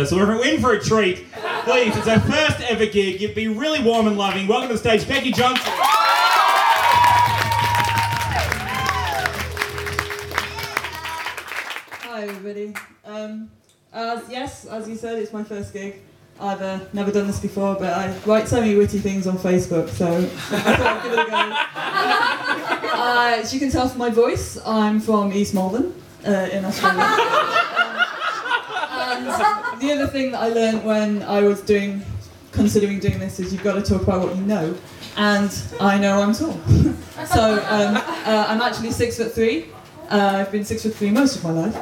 So we're in for a treat. Please, it's our first ever gig. You'd be really warm and loving. Welcome to the stage, Becci Johnson. Hi everybody. As you said, it's my first gig. I've never done this before, but I write so many witty things on Facebook, so I thought I'd give it a go. As you can tell from my voice, I'm from East Melbourne, in Australia. And the other thing that I learned when I was considering doing this is you've got to talk about what you know, and I know I'm tall. So I'm actually 6'3". I've been 6'3" most of my life.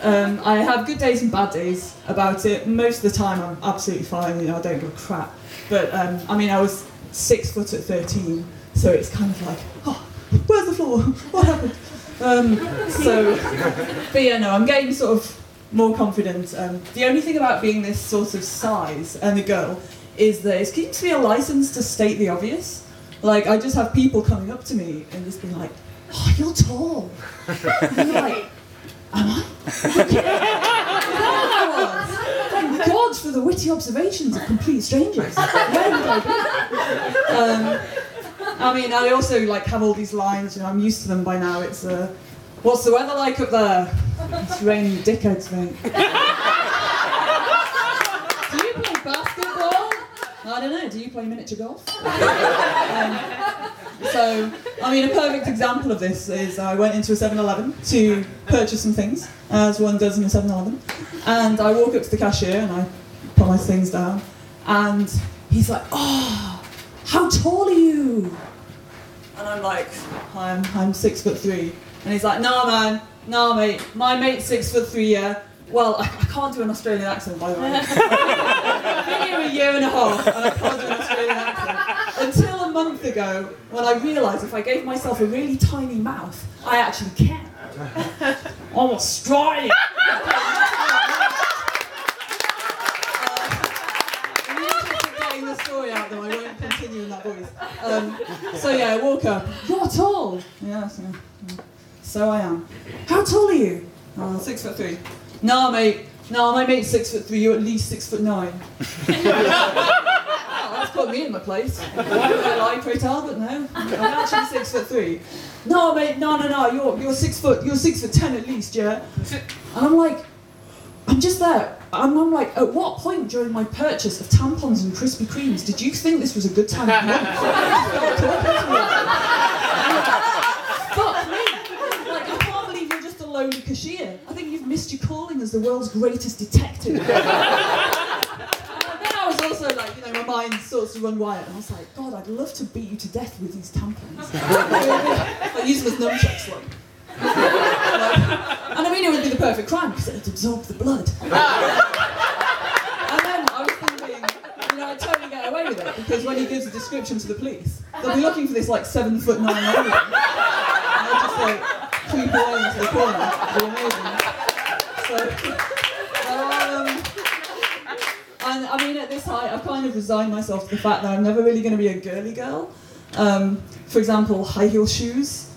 I have good days and bad days about it. Most of the time I'm absolutely fine, I don't give a crap. But I was 6 foot at 13, so it's kind of like, oh, where's the floor? What happened? But yeah, no, I'm getting sort of more confident. The only thing about being this sort of size and a girl is that it gives me a license to state the obvious. Like, I just have people coming up to me and just being like, oh, you're tall. And I'm like, am I? Thank God for the witty observations of complete strangers. Where would I be? I also have all these lines, I'm used to them by now. It's, what's the weather like up there? It's raining dickheads, mate. Do you play basketball? I don't know, do you play miniature golf? A perfect example of this is I went into a 7-Eleven to purchase some things, as one does in a 7-Eleven, and I walk up to the cashier and I put my things down, and he's like, oh, how tall are you? And I'm like, I'm 6'3", and he's like, no man, no mate, my mate's 6'3", yeah. Well, I can't do an Australian accent, by the way. I've been here a year and a half, and I can't do an Australian accent. Until a month ago, when I realised if I gave myself a really tiny mouth, I actually can. I'm Australian! In the interest of getting the story out, though, I won't continue in that voice. I walk up. You're tall! Yeah, so I am. How tall are you? 6'3". No, mate. No, my mate's 6'3". You're at least 6'9". Oh, that's put me in my place. I don't lie, pray tell, but no, I'm actually 6'3". No, mate. No. You're 6 foot. You're 6'10" at least, yeah. And I'm like, I'm just there. And I'm like, at what point during my purchase of tampons and Krispy Kremes did you think this was a good time to run? Fuck me. I can't believe you're just a lone cashier. I think you've missed your calling as the world's greatest detective. And then I was also my mind starts to run wild, and I was like, God, I'd love to beat you to death with these tampons. I use them as nunchucks, and it would be the perfect crime because it'd absorb the blood. And then I was thinking, I'd totally get away with it because when he gives a description to the police, they'll be looking for this 7'9" woman, and they'll just creep away into the corner. It'd be amazing. At this height, I've kind of resigned myself to the fact that I'm never really going to be a girly girl. For example, high heel shoes.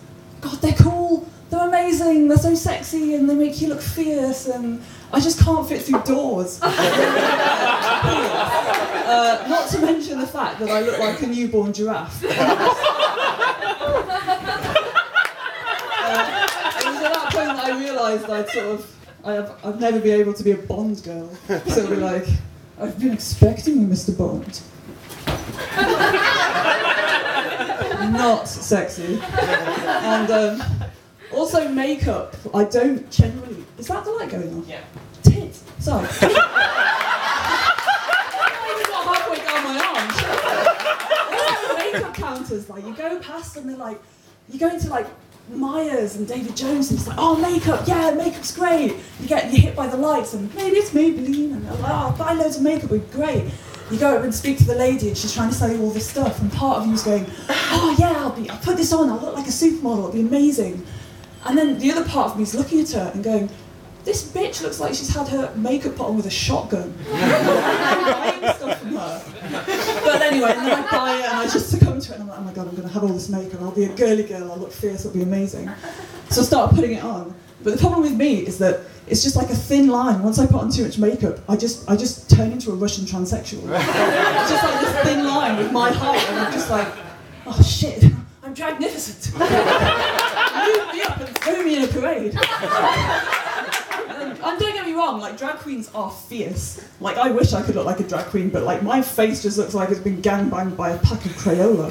God, they're cool. They're amazing. They're so sexy, and they make you look fierce. And I just can't fit through doors. Not to mention the fact that I look like a newborn giraffe. It was at that point that I realised I'd never be able to be a Bond girl. So it'd be like, I've been expecting you, Mr. Bond. Not sexy. And also makeup. I don't generally... Is that the light going on? Yeah. Tits. Sorry. I got halfway down my arm. Also makeup counters, you go past and they're like... You go into Myers and David Jones, and it's like, oh, makeup, yeah, makeup's great. You're hit by the lights, and maybe it's Maybelline, and they're like, oh, buy loads of makeup, it'd be great. You go up and speak to the lady, and she's trying to sell you all this stuff, and part of you's going, oh yeah, I'll put this on, I'll look like a supermodel, it'll be amazing. And then the other part of me is looking at her and going, this bitch looks like she's had her makeup put on with a shotgun. I'm buying stuff from her. But anyway, and then I buy it and I just succumb to it and I'm like, oh my God, I'm going to have all this makeup, I'll be a girly girl, I'll look fierce, it'll be amazing. So I started putting it on. But the problem with me is that it's just like a thin line. Once I put on too much makeup, I just turn into a Russian transsexual. It's just like this thin line with my height, and I'm just like, oh shit, I'm dragnificent. Move me up and throw me in a parade. And don't get me wrong, like drag queens are fierce. Like I wish I could look like a drag queen, but like my face just looks like it's been gangbanged by a pack of Crayola.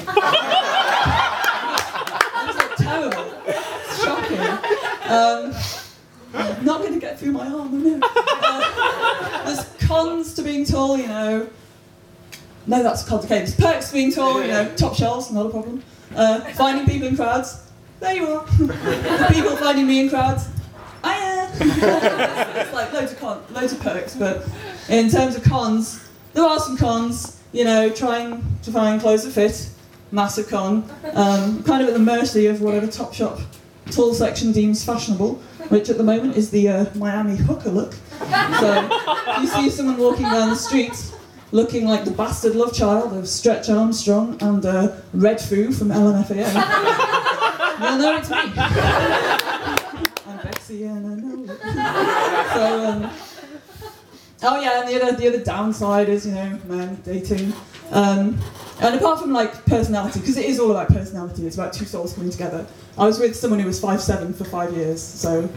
It's like terrible. It's shocking. Not going to get through my arm, no. There's cons to being tall, you know. No, that's complicated. There's perks to being tall, you know. Top shelves, not a problem. Finding people in crowds. There you are. The people finding me in crowds. It's like loads of perks, but in terms of cons, there are some cons. You know, trying to find clothes that fit, massive con. Kind of at the mercy of whatever Topshop tall section deems fashionable, which at the moment is the Miami hooker look. So you see someone walking down the street looking like the bastard love child of Stretch Armstrong and Red Foo from LMFAO. You'll know it's me. I'm Becci and I know it. So, oh yeah, and the other downside is, you know, men dating. And apart from like personality, because it is all about personality, it's about two souls coming together. I was with someone who was 5'7" for 5 years, so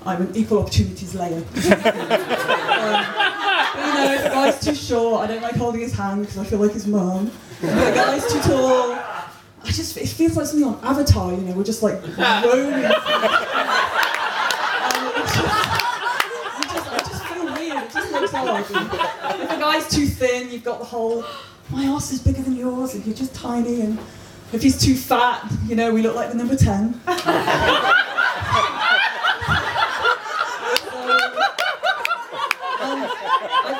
I'm an equal opportunities layer. But you know, if a guy's too short, I don't like holding his hand because I feel like his mum. If a guy's too tall, it feels like something on Avatar, you know, we're just like roaming. I just feel weird, it just looks odd. If a guy's too thin, you've got the whole, my arse is bigger than yours, and you're just tiny, and if he's too fat, you know, we look like the number 10. I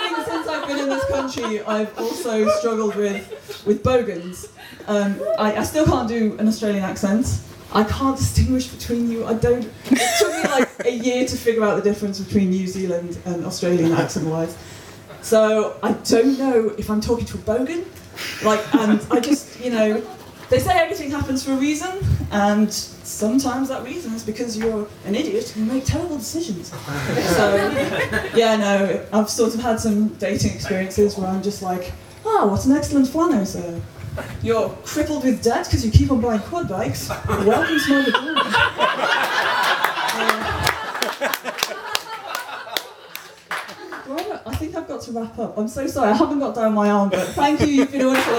think since I've been in this country, I've also struggled with bogans. I still can't do an Australian accent. I can't distinguish between you. It took me like a year to figure out the difference between New Zealand and Australian accent-wise. So I don't know if I'm talking to a bogan. And I just, you know, they say everything happens for a reason, and sometimes that reason is because you're an idiot and you make terrible decisions. So, yeah, no, I've sort of had some dating experiences where I'm just like, oh, what an excellent flano, sir. You're crippled with debt because you keep on buying quad bikes. Welcome to my Madonna. I think I've got to wrap up. I'm so sorry, I haven't got down my arm, but thank you, you've been wonderful.